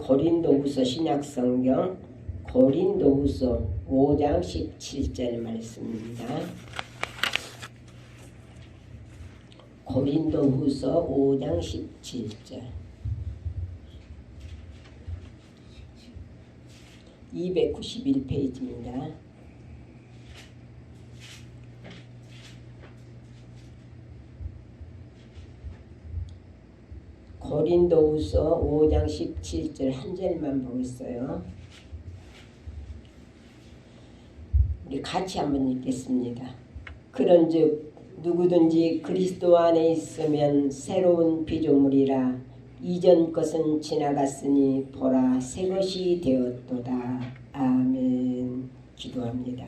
고린도후서 신약성경 고린도후서 5장 17절 말씀입니다. 고린도후서 5장 17절 291페이지입니다. 고린도후서 5장 17절 한 절만 보겠어요. 우리 같이 한번 읽겠습니다. 그런즉 누구든지 그리스도 안에 있으면 새로운 피조물이라 이전 것은 지나갔으니 보라 새 것이 되었도다. 아멘. 기도합니다.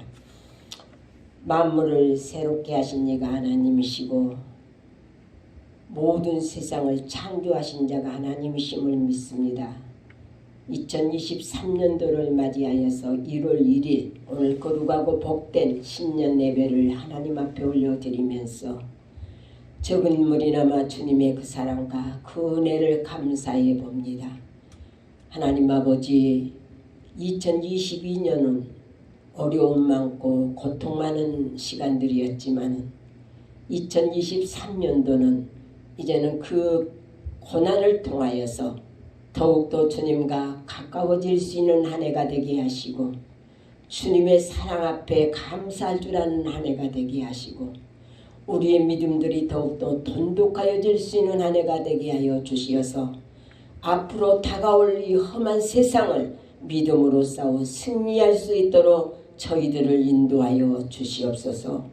만물을 새롭게 하신 이가 하나님이시고 모든 세상을 창조하신 자가 하나님이심을 믿습니다. 2023년도를 맞이하여서 1월 1일 오늘 거룩하고 복된 신년 예배를 하나님 앞에 올려드리면서 적은 물이나마 주님의 그 사랑과 그 은혜를 감사해 봅니다. 하나님 아버지, 2022년은 어려움 많고 고통 많은 시간들이었지만 2023년도는 이제는 그 고난을 통하여서 더욱더 주님과 가까워질 수 있는 한 해가 되게 하시고 주님의 사랑 앞에 감사할 줄 아는 한 해가 되게 하시고 우리의 믿음들이 더욱더 돈독하여질 수 있는 한 해가 되게 하여 주시어서 앞으로 다가올 이 험한 세상을 믿음으로 싸워 승리할 수 있도록 저희들을 인도하여 주시옵소서.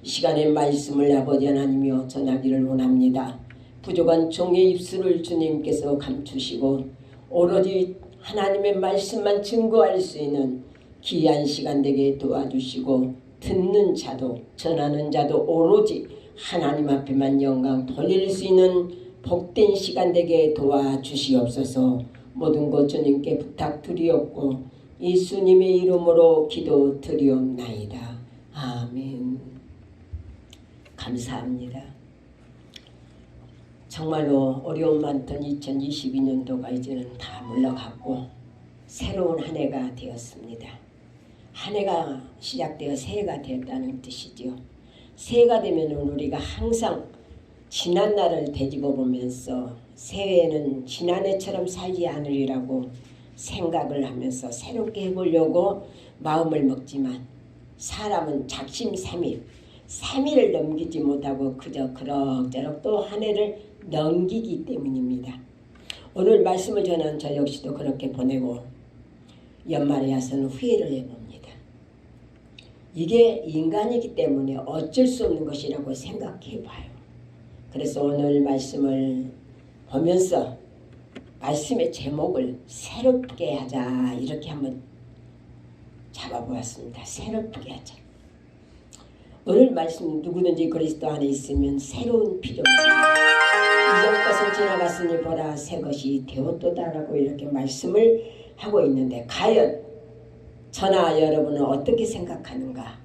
이 시간에 말씀을 아버지 하나님이여 전하기를 원합니다. 부족한 종의 입술을 주님께서 감추시고 오로지 하나님의 말씀만 증거할 수 있는 귀한 시간 되게 도와주시고 듣는 자도 전하는 자도 오로지 하나님 앞에만 영광 돌릴 수 있는 복된 시간 되게 도와주시옵소서. 모든 것 주님께 부탁드리옵고 예수님의 이름으로 기도드리옵나이다. 아멘. 감사합니다. 정말로 어려움 많던 2022년도가 이제는 다 물러갔고 새로운 한 해가 되었습니다. 한 해가 시작되어 새해가 되었다는 뜻이죠. 새해가 되면 우리가 항상 지난 날을 되짚어 보면서 새해에는 지난해처럼 살지 않으리라고 생각을 하면서 새롭게 해보려고 마음을 먹지만 사람은 작심삼일 3일을 넘기지 못하고 그저 그럭저럭 또 한 해를 넘기기 때문입니다. 오늘 말씀을 전하는 저 역시도 그렇게 보내고 연말에 와서는 후회를 해봅니다. 이게 인간이기 때문에 어쩔 수 없는 것이라고 생각해봐요. 그래서 오늘 말씀을 보면서 말씀의 제목을 새롭게 하자 이렇게 한번 잡아보았습니다. 새롭게 하자. 오늘 말씀 누구든지 그리스도 안에 있으면 새로운 피조물이다. 이전 것은 지나갔으니 보라 새 것이 되었도다라고 이렇게 말씀을 하고 있는데 과연 저나 여러분은 어떻게 생각하는가?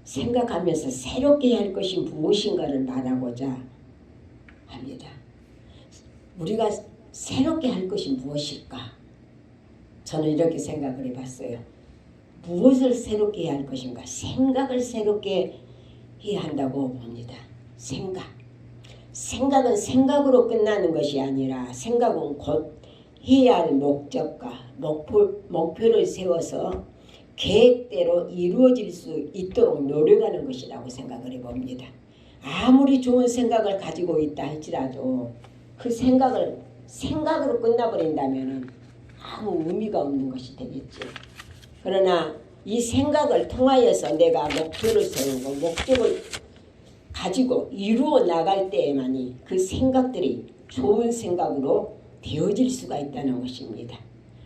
생각하면서 새롭게 할 것이 무엇인가를 말하고자 합니다. 우리가 새롭게 할 것이 무엇일까? 저는 이렇게 생각을 해봤어요. 무엇을 새롭게 해야 할 것인가? 생각을 새롭게 해야 한다고 봅니다. 생각은 생각으로 끝나는 것이 아니라 생각은 곧 해야 할 목적과 목표를 세워서 계획대로 이루어질 수 있도록 노력하는 것이라고 생각을 해봅니다. 아무리 좋은 생각을 가지고 있다 할지라도 그 생각으로 끝나버린다면 아무 의미가 없는 것이 되겠죠. 그러나 이 생각을 통하여서 내가 목표를 세우고 목적을 가지고 이루어 나갈 때에만이 그 생각들이 좋은 생각으로 되어질 수가 있다는 것입니다.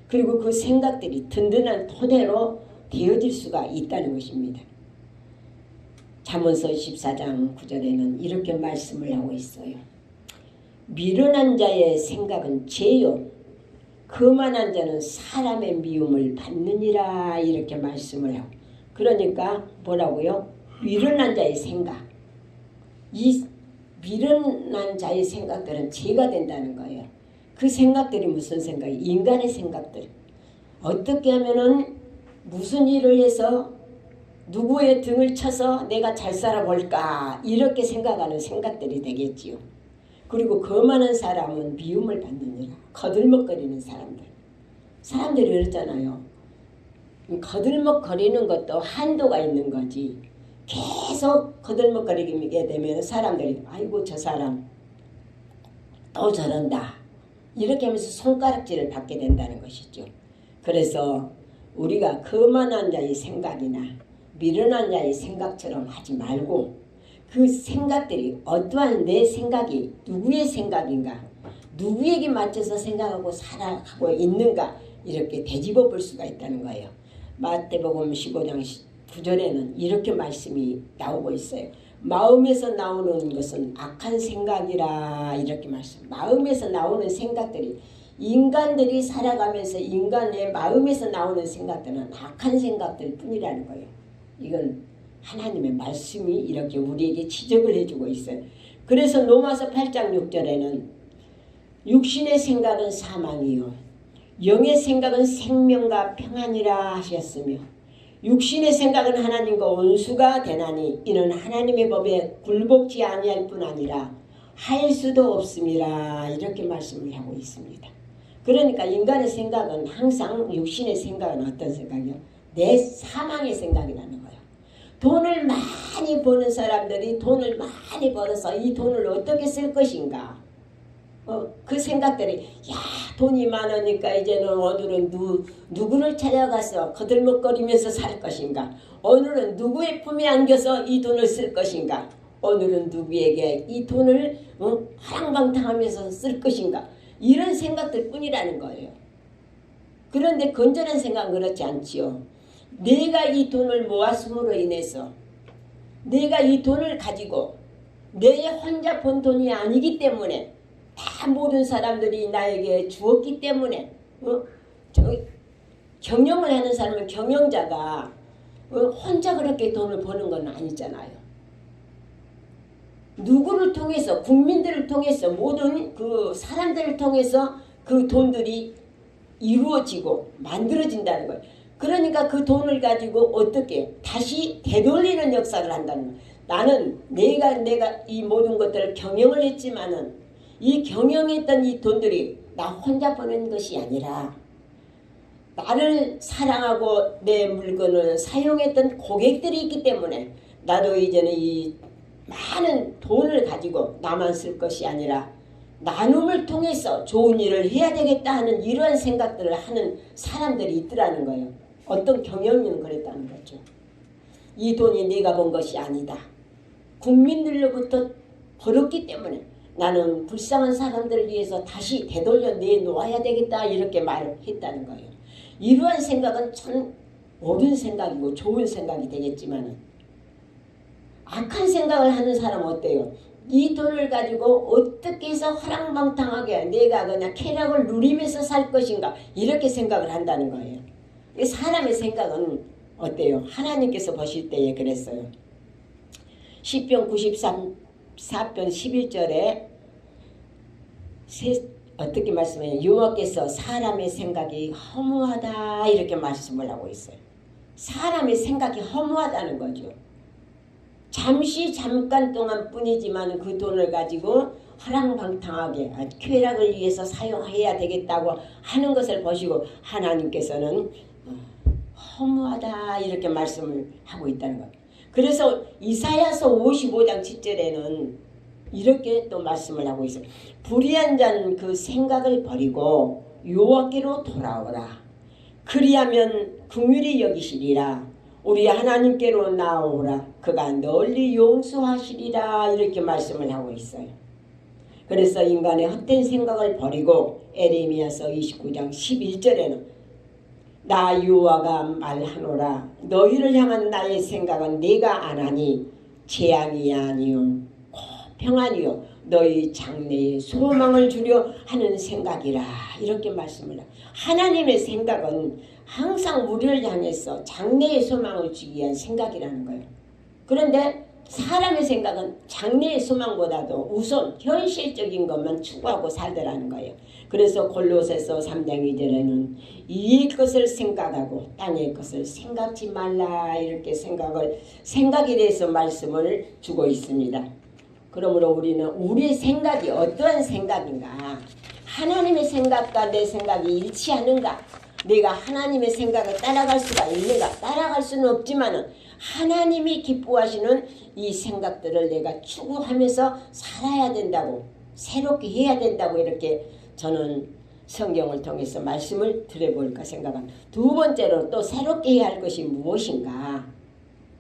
그리고 그 생각들이 든든한 토대로 되어질 수가 있다는 것입니다. 잠언서 14장 9절에는 이렇게 말씀을 하고 있어요. 미련한 자의 생각은 죄요 거만한 자는 사람의 미움을 받느니라 이렇게 말씀을 하고 그러니까 뭐라고요? 미련한 자의 생각 이 미련한 자의 생각들은 죄가 된다는 거예요. 그 생각들이 무슨 생각이? 인간의 생각들. 어떻게 하면은 무슨 일을 해서 누구의 등을 쳐서 내가 잘 살아볼까 이렇게 생각하는 생각들이 되겠지요. 그리고 거만한 사람은 미움을 받느니라. 거들먹거리는 사람들. 사람들이 그러잖아요. 거들먹거리는 것도 한도가 있는 거지. 계속 거들먹거리게 되면 사람들이 아이고 저 사람 또 저런다. 이렇게 하면서 손가락질을 받게 된다는 것이죠. 그래서 우리가 거만한 자의 생각이나 미련한 자의 생각처럼 하지 말고 그 생각들이 어떠한 내 생각이 누구의 생각인가, 누구에게 맞춰서 생각하고 살아가고 있는가 이렇게 되짚어 볼 수가 있다는 거예요. 마태복음 15장 9절에는 이렇게 말씀이 나오고 있어요. 마음에서 나오는 것은 악한 생각이라 이렇게 말씀. 마음에서 나오는 생각들이 인간들이 살아가면서 인간의 마음에서 나오는 생각들은 악한 생각들 뿐이라는 거예요. 이건 하나님의 말씀이 이렇게 우리에게 지적을 해주고 있어요. 그래서 로마서 8장 6절에는 육신의 생각은 사망이요 영의 생각은 생명과 평안이라 하셨으며 육신의 생각은 하나님과 원수가 되나니 이는 하나님의 법에 굴복지 아니할 뿐 아니라 할 수도 없음이라 이렇게 말씀을 하고 있습니다. 그러니까 인간의 생각은 항상 육신의 생각은 어떤 생각이요? 내 사망의 생각이라는 거예요. 돈을 많이 버는 사람들이 돈을 많이 벌어서 이 돈을 어떻게 쓸 것인가 그 생각들이 야 돈이 많으니까 이제는 오늘은 누구를 찾아가서 거들먹거리면서 살 것인가, 오늘은 누구의 품에 안겨서 이 돈을 쓸 것인가, 오늘은 누구에게 이 돈을 하랑방탕하면서 쓸 것인가, 이런 생각들 뿐이라는 거예요. 그런데 건전한 생각은 그렇지 않지요. 내가 이 돈을 모았음으로 인해서 내가 이 돈을 가지고 내 혼자 번 돈이 아니기 때문에 다 모든 사람들이 나에게 주었기 때문에 경영을 하는 사람은 경영자가 혼자 그렇게 돈을 버는 건 아니잖아요. 누구를 통해서 국민들을 통해서 모든 그 사람들을 통해서 그 돈들이 이루어지고 만들어진다는 거예요. 그러니까 그 돈을 가지고 어떻게 다시 되돌리는 역사를 한다는 거예요. 나는 내가 이 모든 것들을 경영을 했지만은 이 경영했던 이 돈들이 나 혼자 버는 것이 아니라 나를 사랑하고 내 물건을 사용했던 고객들이 있기 때문에 나도 이제는 이 많은 돈을 가지고 나만 쓸 것이 아니라 나눔을 통해서 좋은 일을 해야 되겠다 하는 이러한 생각들을 하는 사람들이 있더라는 거예요. 어떤 경영인은 그랬다는 거죠. 이 돈이 내가 번 것이 아니다. 국민들로부터 벌었기 때문에 나는 불쌍한 사람들을 위해서 다시 되돌려 내놓아야 되겠다 이렇게 말을 했다는 거예요. 이러한 생각은 참 옳은 생각이고 좋은 생각이 되겠지만 악한 생각을 하는 사람은 어때요? 이 돈을 가지고 어떻게 해서 허랑방탕하게 내가 그냥 쾌락을 누리면서 살 것인가 이렇게 생각을 한다는 거예요. 사람의 생각은 어때요? 하나님께서 보실 때에 그랬어요. 시편 94편 11절에 어떻게 말씀해요? 여호와께서 사람의 생각이 허무하다 이렇게 말씀을 하고 있어요. 사람의 생각이 허무하다는 거죠. 잠깐 동안 뿐이지만 그 돈을 가지고 허랑방탕하게 쾌락을 위해서 사용해야 되겠다고 하는 것을 보시고 하나님께서는 허무하다 이렇게 말씀을 하고 있다는 거예요. 그래서 이사야서 55장 7절에는 이렇게 또 말씀을 하고 있어요. 불의한 자는 그 생각을 버리고 여호와께로 돌아오라. 그리하면 긍휼히 여기시리라. 우리 하나님께로 나오라. 그가 널리 용서하시리라. 이렇게 말씀을 하고 있어요. 그래서 인간의 헛된 생각을 버리고 에레미야서 29장 11절에는 나 여호와가 말하노라. 너희를 향한 나의 생각은 내가 안하니 재앙이 아니요 평안이요 너희 장래에 소망을 주려 하는 생각이라. 이렇게 말씀을 해요. 하나님의 생각은 항상 우리를 향해서 장래의 소망을 주기 위한 생각이라는 거예요. 그런데 사람의 생각은 장래의 소망보다도 우선 현실적인 것만 추구하고 살더라는 거예요. 그래서 골로새서 3장 2절에는 이 것을 생각하고 땅의 것을 생각지 말라 이렇게 생각에 대해서 말씀을 주고 있습니다. 그러므로 우리는 우리의 생각이 어떠한 생각인가, 하나님의 생각과 내 생각이 일치하는가, 내가 하나님의 생각을 따라갈 수가 있는가, 따라갈 수는 없지만은 하나님이 기뻐하시는 이 생각들을 내가 추구하면서 살아야 된다고, 새롭게 해야 된다고 이렇게 저는 성경을 통해서 말씀을 드려볼까 생각합니다. 두 번째로 또 새롭게 해야 할 것이 무엇인가?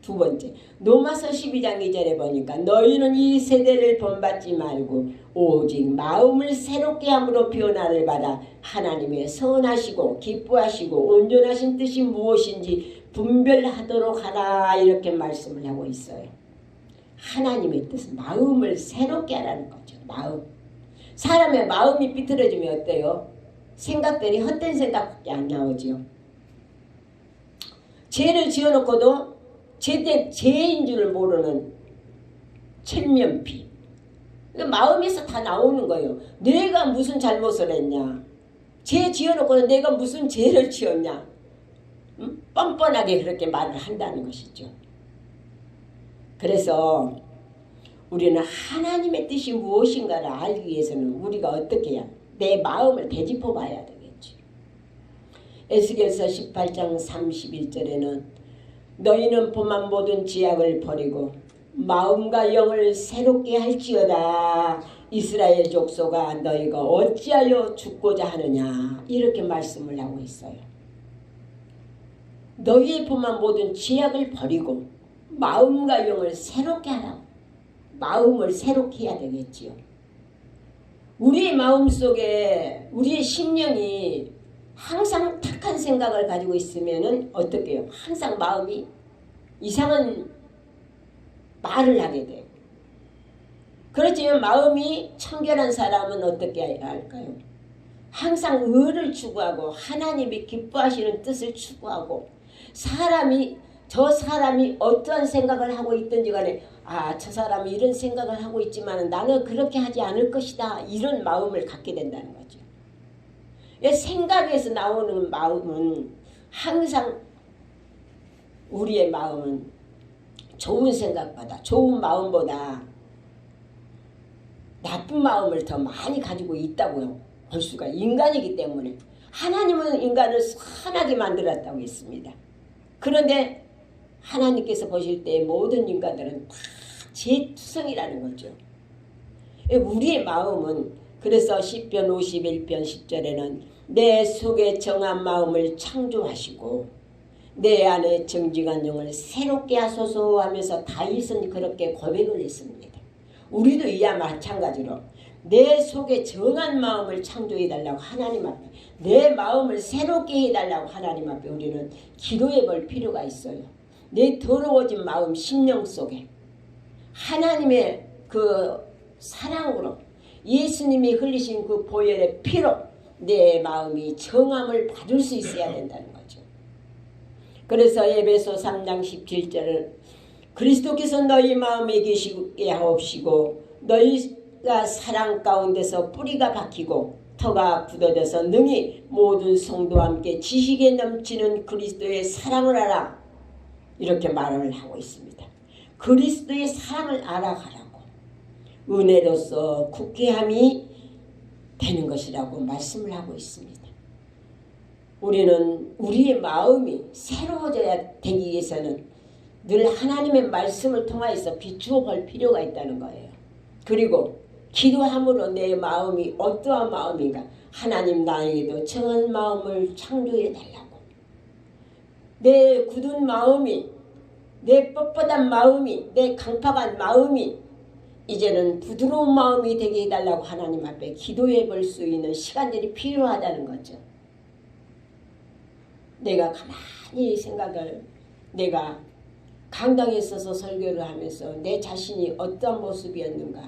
두 번째, 로마서 12장 2절에 보니까 너희는 이 세대를 본받지 말고 오직 마음을 새롭게 함으로 변화를 받아 하나님의 선하시고 기뻐하시고 온전하신 뜻이 무엇인지 분별하도록 하라 이렇게 말씀을 하고 있어요. 하나님의 뜻은 마음을 새롭게 하라는 거죠. 마음. 사람의 마음이 삐뚤어지면 어때요? 생각들이 헛된 생각밖에 안 나오지요. 죄를 지어놓고도 죄인 줄을 모르는 천면피. 마음에서 다 나오는 거예요. 내가 무슨 잘못을 했냐? 죄 지어놓고는 내가 무슨 죄를 지었냐? 뻔뻔하게 그렇게 말을 한다는 것이죠. 그래서 우리는 하나님의 뜻이 무엇인가를 알기 위해서는 우리가 어떻게 해야? 내 마음을 되짚어 봐야 되겠지. 에스겔서 18장 31절에는 너희는 범한 모든 지약을 버리고 마음과 영을 새롭게 할지어다. 이스라엘 족속아 너희가 어찌하여 죽고자 하느냐 이렇게 말씀을 하고 있어요. 너희의 범한 모든 지약을 버리고 마음과 영을 새롭게 하라고. 마음을 새롭게 해야 되겠지요. 우리의 마음속에 우리의 심령이 항상 탁한 생각을 가지고 있으면은 어떻게 해요? 항상 마음이 이상한 말을 하게 돼요. 그렇지만 마음이 청결한 사람은 어떻게 해야 할까요? 항상 의를 추구하고 하나님이 기뻐하시는 뜻을 추구하고 저 사람이 어떠한 생각을 하고 있든지 간에 저 사람이 이런 생각을 하고 있지만 나는 그렇게 하지 않을 것이다. 이런 마음을 갖게 된다는 거죠. 생각에서 나오는 마음은 항상 우리의 마음은 좋은 생각보다 좋은 마음보다 나쁜 마음을 더 많이 가지고 있다고 볼 수가 인간이기 때문에 하나님은 인간을 선하게 만들었다고 했습니다. 그런데 하나님께서 보실 때 모든 인간들은 다 죄투성이라는 거죠. 우리의 마음은 그래서 시편 51편 10절에는 내 속에 정한 마음을 창조하시고 내 안에 정직한 영을 새롭게 하소서 하면서 다윗은 그렇게 고백을 했습니다. 우리도 이와 마찬가지로 내 속에 정한 마음을 창조해달라고 하나님 앞에 내 마음을 새롭게 해달라고 하나님 앞에 우리는 기도해 볼 필요가 있어요. 내 더러워진 마음 심령 속에 하나님의 그 사랑으로 예수님이 흘리신 그 보혈의 피로 내 마음이 정함을 받을 수 있어야 된다는 거죠. 그래서 에베소 3장 17절은 그리스도께서 너희 마음에 계시게 하옵시고 너희가 사랑 가운데서 뿌리가 박히고 터가 굳어져서 능히 모든 성도와 함께 지식에 넘치는 그리스도의 사랑을 알아. 이렇게 말을 하고 있습니다. 그리스도의 사랑을 알아가라고 은혜로서 굳게함이 되는 것이라고 말씀을 하고 있습니다. 우리는 우리의 마음이 새로워져야 되기 위해서는 늘 하나님의 말씀을 통하여서 비추어 볼 필요가 있다는 거예요. 그리고 기도함으로 내 마음이 어떠한 마음인가 하나님 나에게도 정한 마음을 창조해 달라고 내 굳은 마음이 내 뻣뻣한 마음이 내 강팍한 마음이 이제는 부드러운 마음이 되게 해달라고 하나님 앞에 기도해 볼 수 있는 시간들이 필요하다는 거죠. 내가 가만히 생각을 내가 강당에 서서 설교를 하면서 내 자신이 어떤 모습이었는가.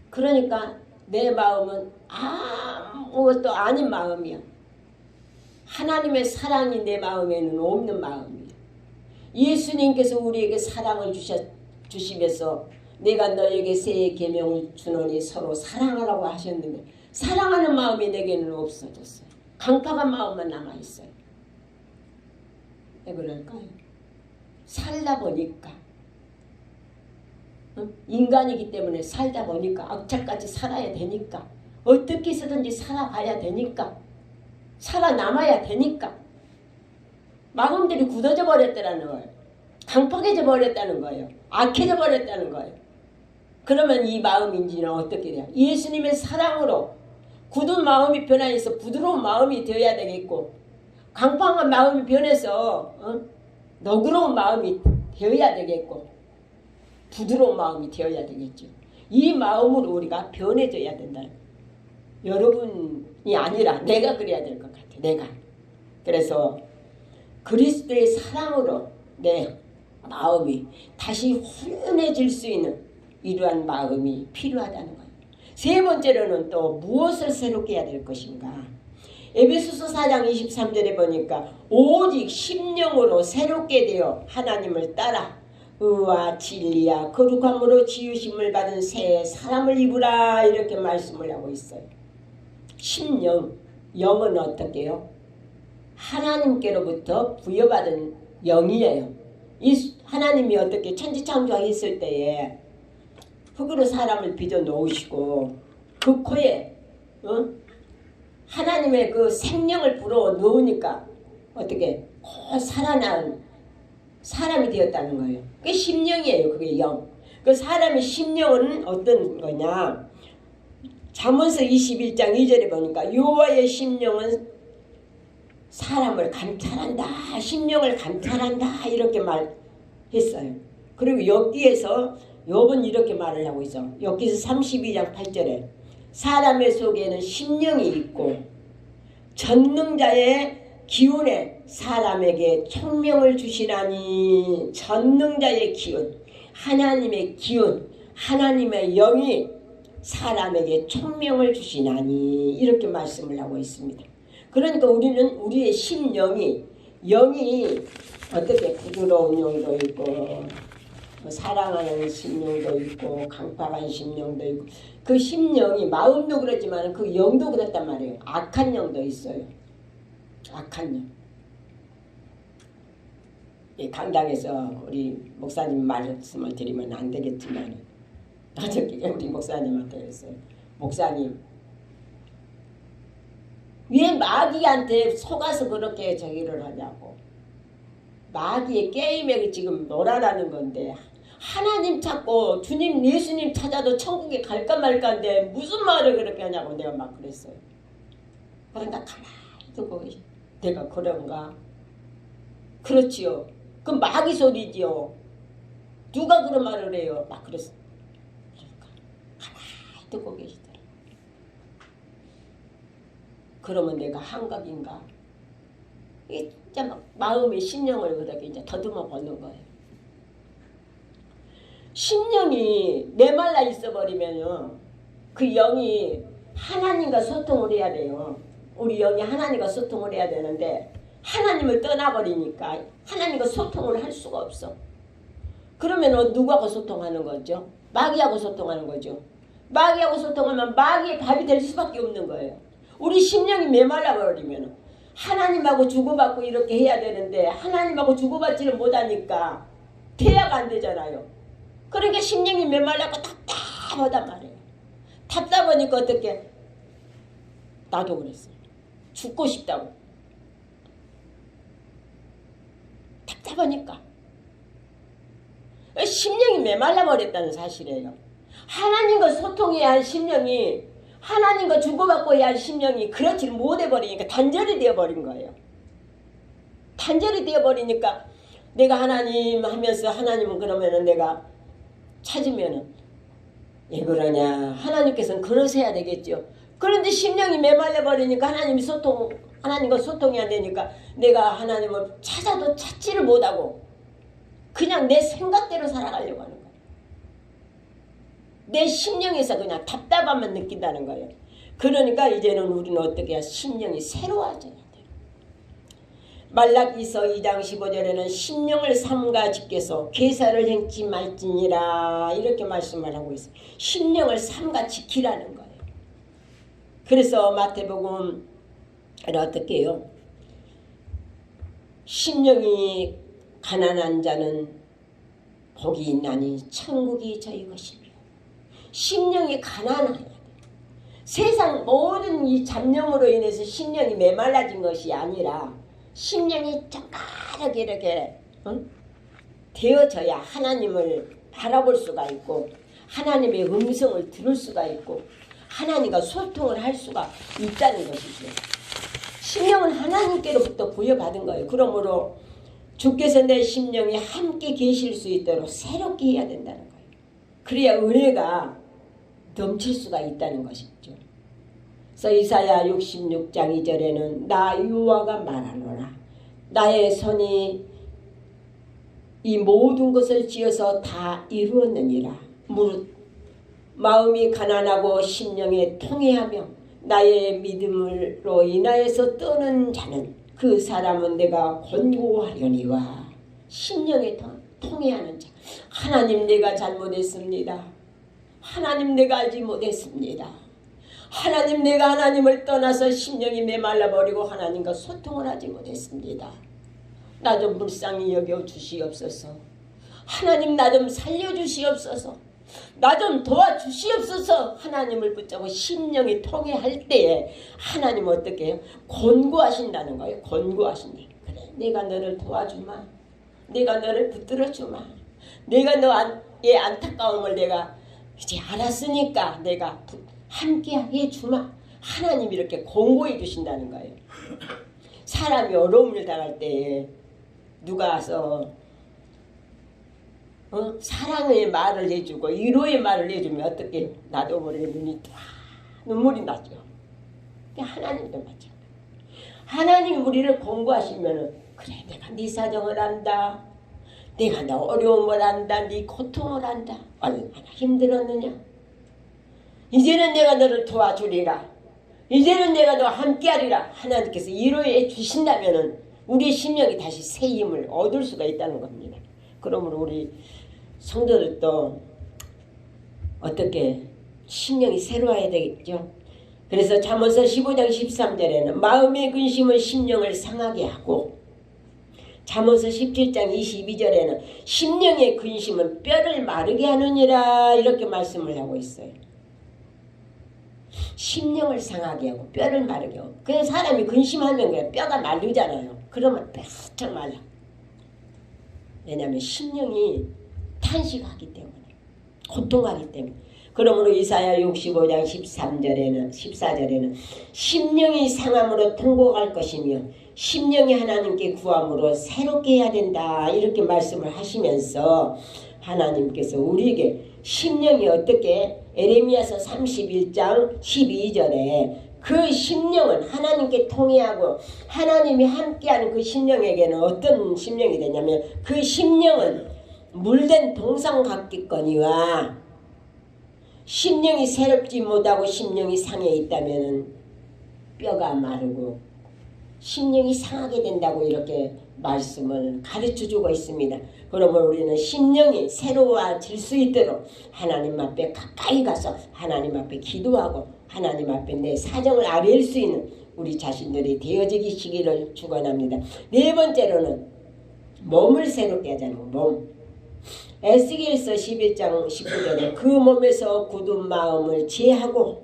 그러니까 내 마음은 아무것도 아닌 마음이야. 하나님의 사랑이 내 마음에는 없는 마음이야. 예수님께서 우리에게 사랑을 주시면서 내가 너에게 새 계명을 주노니 서로 사랑하라고 하셨는데 사랑하는 마음이 내게는 없어졌어요. 강팍한 마음만 남아있어요. 왜 그럴까요? 살다 보니까 인간이기 때문에 살다 보니까 악착같이 살아야 되니까 어떻게 해서든지 살아가야 되니까 살아남아야 되니까 마음들이 굳어져 버렸다는 거예요. 강팍해져 버렸다는 거예요. 악해져 버렸다는 거예요. 그러면 이 마음인지는 어떻게 돼요? 예수님의 사랑으로 굳은 마음이 변화해서 부드러운 마음이 되어야 되겠고 강팍한 마음이 변해서 너그러운 마음이 되어야 되겠고 부드러운 마음이 되어야 되겠죠. 이 마음으로 우리가 변해져야 된다. 여러분이 아니라 내가 그래야 될 것 같아요. 내가. 그래서 그리스도의 사랑으로 내 마음이 다시 훈훈해질 수 있는 이러한 마음이 필요하다는 거예요. 세 번째로는 또 무엇을 새롭게 해야 될 것인가. 에베소서 4장 23절에 보니까 오직 심령으로 새롭게 되어 하나님을 따라 의와 진리와 거룩함으로 지으심을 받은 새 사람을 입으라 이렇게 말씀을 하고 있어요. 심령, 영은 어떻게 해요? 하나님께로부터 부여받은 영이에요. 이 하나님이 어떻게 천지창조했을 때에 흙으로 사람을 빚어 놓으시고 그 코에 하나님의 그 생명을 불어 넣으니까 어떻게 살아난 사람이 되었다는 거예요. 그게 심령이에요. 그게 영. 그 사람의 심령은 어떤 거냐. 잠언서 21장 2절에 보니까 여호와의 심령은 사람을 감찰한다. 심령을 감찰한다. 이렇게 말했어요. 그리고 여기에서 욥은 이렇게 말을 하고 있어. 여기서 32장 8절에 사람의 속에는 심령이 있고 전능자의 기운에 사람에게 총명을 주시나니 전능자의 기운, 하나님의 기운, 하나님의 영이 사람에게 총명을 주시나니 이렇게 말씀을 하고 있습니다. 그러니까 우리는 우리의 심령이 영이 어떻게 부드러운 영도 있고 사랑하는 심령도 있고 강팍한 심령도 있고 그 심령이 마음도 그렇지만 그 영도 그렇단 말이에요. 악한 영도 있어요. 악한 영. 이 강당에서 우리 목사님 말씀을 드리면 안 되겠지만 나중에 우리 목사님한테 그랬어요. 목사님 왜 마귀한테 속아서 그렇게 저기를 하냐고. 마귀의 게임에 지금 놀아라는 건데 하나님 찾고 주님 예수님 찾아도 천국에 갈까 말까인데 무슨 말을 그렇게 하냐고 내가 막 그랬어요. 그러니까 가만히 두고 내가 그런가? 그렇지요. 그 마귀 소리지요. 누가 그런 말을 해요? 막 그랬어. 그러니까 가만히 듣고 계시더라. 그러면 내가 한각인가? 이게 진짜 막 마음의 심령을 그렇게 이제 더듬어 보는 거예요. 심령이 메말라 있어버리면요. 그 영이 하나님과 소통을 해야 돼요. 우리 영이 하나님과 소통을 해야 되는데 하나님을 떠나버리니까 하나님과 소통을 할 수가 없어. 그러면 누구하고 소통하는 거죠? 마귀하고 소통하는 거죠. 마귀하고 소통하면 마귀의 밥이 될 수밖에 없는 거예요. 우리 심령이 메말라 버리면 하나님하고 주고받고 이렇게 해야 되는데 하나님하고 주고받지를 못하니까 대화가 안 되잖아요. 그러니까 심령이 메말라고 답답하단 말이에요. 답답하니까 어떻게? 나도 그랬어요. 죽고 싶다고. 답답하니까. 심령이 메말라 버렸다는 사실이에요. 하나님과 소통해야 할 심령이 하나님과 주고받고 해야 할 심령이 그렇지 못해버리니까 단절이 되어버린 거예요. 단절이 되어버리니까 내가 하나님 하면서 하나님은 그러면은 내가 찾으면은 왜 그러냐. 하나님께서는 그러셔야 되겠죠. 그런데 심령이 메말려 버리니까 하나님과 소통이 안 되니까 내가 하나님을 찾아도 찾지를 못하고 그냥 내 생각대로 살아가려고 하는 거예요. 내 심령에서 그냥 답답함만 느낀다는 거예요. 그러니까 이제는 우리는 어떻게 해야 심령이 새로워져야 돼요. 말라기서 2장 15절에는 심령을 삼가 지켜서 괴사를 행치 말지니라 이렇게 말씀을 하고 있어요. 심령을 삼가 지키라는 거예요. 그래서 마태복음 어떻게 해요? 심령이 가난한 자는 복이 있나니 천국이 저희 것이며. 심령이 가난해야 돼. 세상 모든 이 잡념으로 인해서 심령이 메말라진 것이 아니라 심령이 정갈하게 이렇게 되어져야 하나님을 바라볼 수가 있고 하나님의 음성을 들을 수가 있고 하나님과 소통을 할 수가 있다는 것이죠. 심령은 하나님께로부터 부여받은 거예요. 그러므로 주께서 내 심령에 함께 계실 수 있도록 새롭게 해야 된다는 거예요. 그래야 은혜가 넘칠 수가 있다는 것이죠. 그래서 이사야 66장 2절에는 나 여호와가 말하노라. 나의 손이 이 모든 것을 지어서 다 이루었느니라. 무릇 마음이 가난하고 심령에 통회하며 나의 믿음으로 인하여서 떠는 자는 그 사람은 내가 권고하려니와. 심령에 통회하는 자. 하나님 내가 잘못했습니다. 하나님 내가 알지 못했습니다. 하나님 내가 하나님을 떠나서 심령이 메말라버리고 하나님과 소통을 하지 못했습니다. 나 좀 불쌍히 여겨 주시옵소서. 하나님 나 좀 살려주시옵소서. 나 좀 도와주시옵소서. 하나님을 붙잡고 심령이 통해할 때에 하나님 어떻게 해요? 권고하신다는 거예요. 권고하신다. 그래 내가 너를 도와주마. 내가 너를 붙들어주마. 내가 너의 안타까움을 내가 이제 알았으니까 내가 함께 해주마. 하나님이 이렇게 권고해 주신다는 거예요. 사람이 어려움을 당할 때에 누가 와서 사랑의 말을 해주고 위로의 말을 해주면 어떻게 해요? 나도 모르게 눈이 쫙 눈물이 나죠. 하나님도 마찬가지. 하나님이 우리를 권고하시면은 그래 내가 네 사정을 안다. 내가 너 어려움을 안다. 네 고통을 안다. 얼마나 힘들었느냐. 이제는 내가 너를 도와주리라. 이제는 내가 너와 함께하리라. 하나님께서 위로해 주신다면은 우리의 심령이 다시 새 힘을 얻을 수가 있다는 겁니다. 그러므로 우리 성도들도 어떻게 심령이 새로워야 되겠죠. 그래서 잠언서 15장 13절에는 마음의 근심은 심령을 상하게 하고 잠언서 17장 22절에는 심령의 근심은 뼈를 마르게 하느니라 이렇게 말씀을 하고 있어요. 심령을 상하게 하고 뼈를 마르게 하고. 그냥 사람이 근심하면 그냥 뼈가 마르잖아요. 그러면 뼈가 말라. 왜냐하면 심령이 탄식하기 때문에 고통하기 때문에. 그러므로 이사야 65장 14절에는 심령이 상함으로 통곡할 것이며 심령이 하나님께 구함으로 새롭게 해야 된다 이렇게 말씀을 하시면서 하나님께서 우리에게 심령이 어떻게 에레미야서 31장 12절에 그 심령은 하나님께 통해하고 하나님이 함께하는 그 심령에게는 어떤 심령이 되냐면 그 심령은 물된 동상 같겠거니와 심령이 새롭지 못하고 심령이 상해 있다면 뼈가 마르고 심령이 상하게 된다고 이렇게 말씀을 가르쳐주고 있습니다. 그러면 우리는 심령이 새로워질 수 있도록 하나님 앞에 가까이 가서 하나님 앞에 기도하고 하나님 앞에 내 사정을 아뢰일 수 있는 우리 자신들이 되어지기를 축원합니다. 네 번째로는 몸을 새롭게 하자는 몸. 에스겔서 11장 19절에 그 몸에서 굳은 마음을 제하고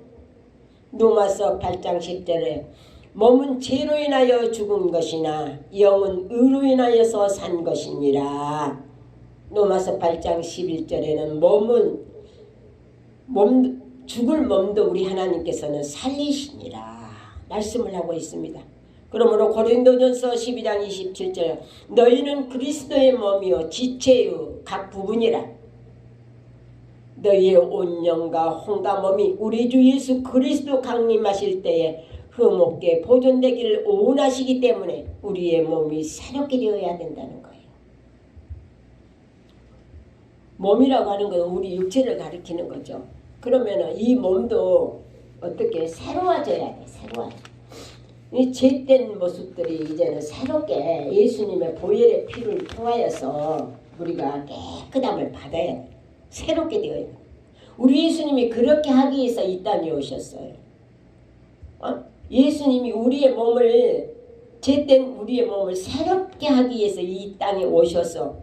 로마서 8장 10절에 몸은 죄로 인하여 죽은 것이나 영은 의로 인하여서 산 것이니라. 로마서 8장 11절에는 죽을 몸도 우리 하나님께서는 살리시니라 말씀을 하고 있습니다. 그러므로 고린도전서 12장 27절 너희는 그리스도의 몸이요 지체의 각 부분이라. 너희의 온 영과 혼과 몸이 우리 주 예수 그리스도 강림하실 때에 흠없게 보존되기를 원하시기 때문에 우리의 몸이 새롭게 되어야 된다는 거예요. 몸이라고 하는 건 우리 육체를 가리키는 거죠. 그러면 이 몸도 어떻게 새로워져야 돼. 새로워져. 이 죄된 모습들이 이제는 새롭게 예수님의 보혈의 피를 통하여서 우리가 깨끗함을 받아야 돼. 새롭게 되어야 돼. 우리 예수님이 그렇게 하기 위해서 이 땅에 오셨어요. 예수님이 우리의 몸을, 죄된 우리의 몸을 새롭게 하기 위해서 이 땅에 오셔서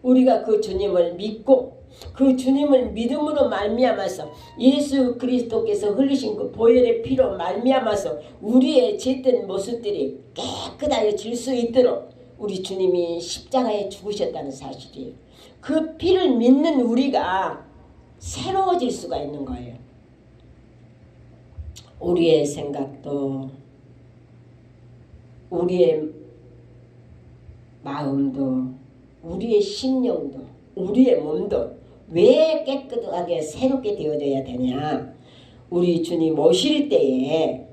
우리가 그 주님을 믿고 그 주님을 믿음으로 말미암아서 예수 그리스도께서 흘리신 그 보혈의 피로 말미암아서 우리의 죄된 모습들이 깨끗하여질 수 있도록 우리 주님이 십자가에 죽으셨다는 사실이에요. 그 피를 믿는 우리가 새로워질 수가 있는 거예요. 우리의 생각도 우리의 마음도 우리의 심령도 우리의 몸도 왜 깨끗하게 새롭게 되어져야 되냐. 우리 주님 오실 때에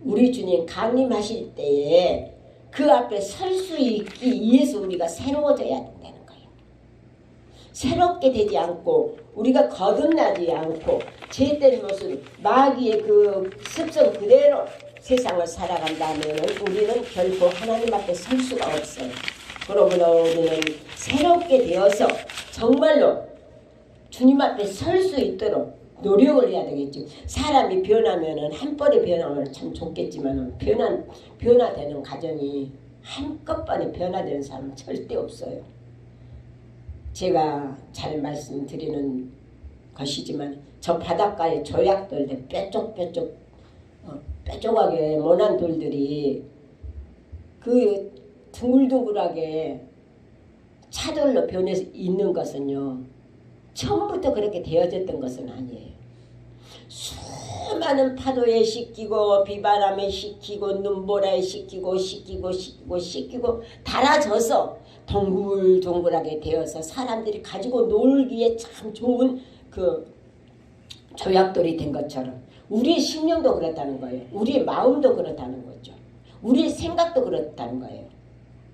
우리 주님 강림하실 때에 그 앞에 설 수 있기 위해서 우리가 새로워져야 된다는 거예요. 새롭게 되지 않고 우리가 거듭나지 않고 죄된 모습 마귀의 그 습성 그대로 세상을 살아간다면 우리는 결코 하나님 앞에 설 수가 없어요. 그러므로 우리는 새롭게 되어서 정말로 주님 앞에 설 수 있도록 노력을 해야 되겠죠. 사람이 변하면은 한 번에 변하면 참 좋겠지만 변화되는 가정이 한꺼번에 변화되는 사람은 절대 없어요. 제가 잘 말씀드리는 것이지만 저 바닷가에 조약돌들 뾰족하게 모난 돌들이 그 둥글둥글하게 차돌로 변해서 있는 것은요. 처음부터 그렇게 되어졌던 것은 아니에요. 수많은 파도에 씻기고 비바람에 씻기고 눈보라에 씻기고 달아져서 동글동글하게 되어서 사람들이 가지고 놀기에 참 좋은 그 조약돌이 된 것처럼 우리의 심령도 그렇다는 거예요. 우리의 마음도 그렇다는 거죠. 우리의 생각도 그렇다는 거예요.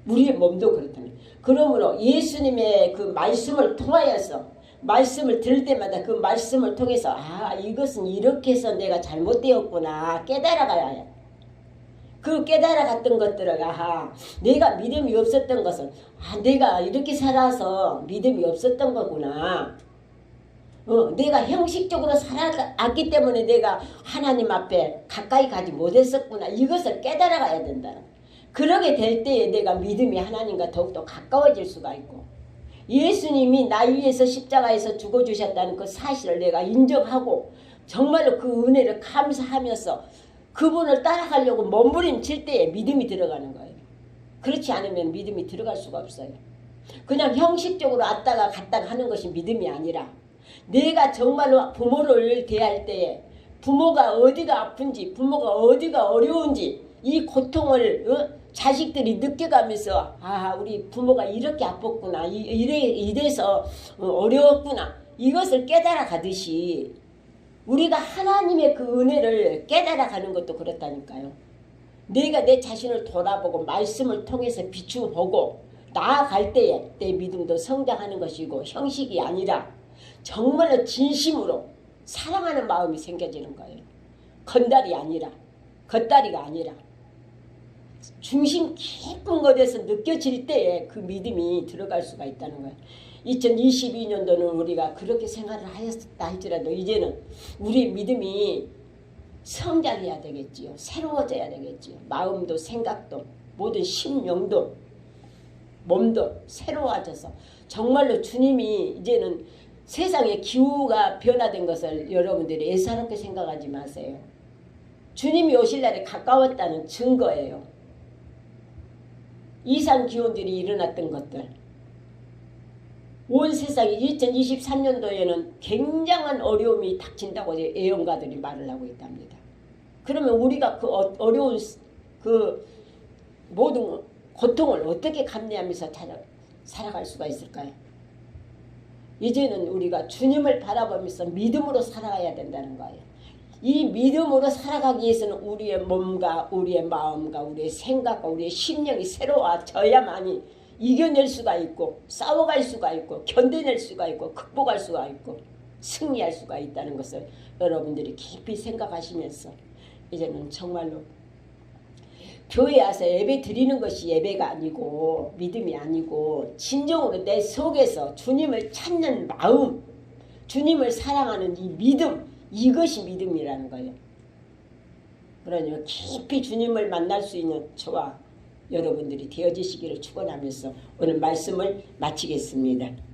우리의 몸도 그렇다는 거예요. 그러므로 예수님의 그 말씀을 통하여서 말씀을 들을 때마다 그 말씀을 통해서 이것은 이렇게 해서 내가 잘못되었구나 깨달아가야 해. 그 깨달아갔던 것들을 내가 믿음이 없었던 것은 내가 이렇게 살아서 믿음이 없었던 거구나. 내가 형식적으로 살아왔기 때문에 내가 하나님 앞에 가까이 가지 못했었구나. 이것을 깨달아가야 된다. 그러게 될 때에 내가 믿음이 하나님과 더욱더 가까워질 수가 있고 예수님이 나 위해서 십자가에서 죽어주셨다는 그 사실을 내가 인정하고 정말로 그 은혜를 감사하면서 그분을 따라가려고 몸부림칠 때에 믿음이 들어가는 거예요. 그렇지 않으면 믿음이 들어갈 수가 없어요. 그냥 형식적으로 왔다가 갔다가 하는 것이 믿음이 아니라 내가 정말로 부모를 대할 때에 부모가 어디가 아픈지 부모가 어디가 어려운지 이 고통을 자식들이 느껴가면서 우리 부모가 이렇게 아팠구나 이래서 어려웠구나 이것을 깨달아 가듯이 우리가 하나님의 그 은혜를 깨달아 가는 것도 그렇다니까요. 내가 내 자신을 돌아보고 말씀을 통해서 비추보고 나아갈 때에 내 믿음도 성장하는 것이고 형식이 아니라 정말로 진심으로 사랑하는 마음이 생겨지는 거예요. 건달이 아니라 겉다리가 아니라 중심 깊은 곳에서 느껴질 때에 그 믿음이 들어갈 수가 있다는 거예요. 2022년도는 우리가 그렇게 생활을 하였다 할지라도 이제는 우리 믿음이 성장해야 되겠지요. 새로워져야 되겠지요. 마음도 생각도 모든 심령도 몸도 새로워져서 정말로 주님이 이제는 세상의 기후가 변화된 것을 여러분들이 애사롭게 생각하지 마세요. 주님이 오실 날이 가까웠다는 증거예요. 이상 기온들이 일어났던 것들. 온 세상이 2023년도에는 굉장한 어려움이 닥친다고 예언가들이 말을 하고 있답니다. 그러면 우리가 그 어려운 그 모든 고통을 어떻게 감내하면서 살아갈 수가 있을까요? 이제는 우리가 주님을 바라보면서 믿음으로 살아가야 된다는 거예요. 이 믿음으로 살아가기 위해서는 우리의 몸과 우리의 마음과 우리의 생각과 우리의 심령이 새로워져야만이 이겨낼 수가 있고 싸워갈 수가 있고 견뎌낼 수가 있고 극복할 수가 있고 승리할 수가 있다는 것을 여러분들이 깊이 생각하시면서 이제는 정말로 교회 와서 예배 드리는 것이 예배가 아니고 믿음이 아니고 진정으로 내 속에서 주님을 찾는 마음, 주님을 사랑하는 이 믿음, 이것이 믿음이라는 거예요. 그러니 깊이 주님을 만날 수 있는 저와 여러분들이 되어지시기를 축원하면서 오늘 말씀을 마치겠습니다.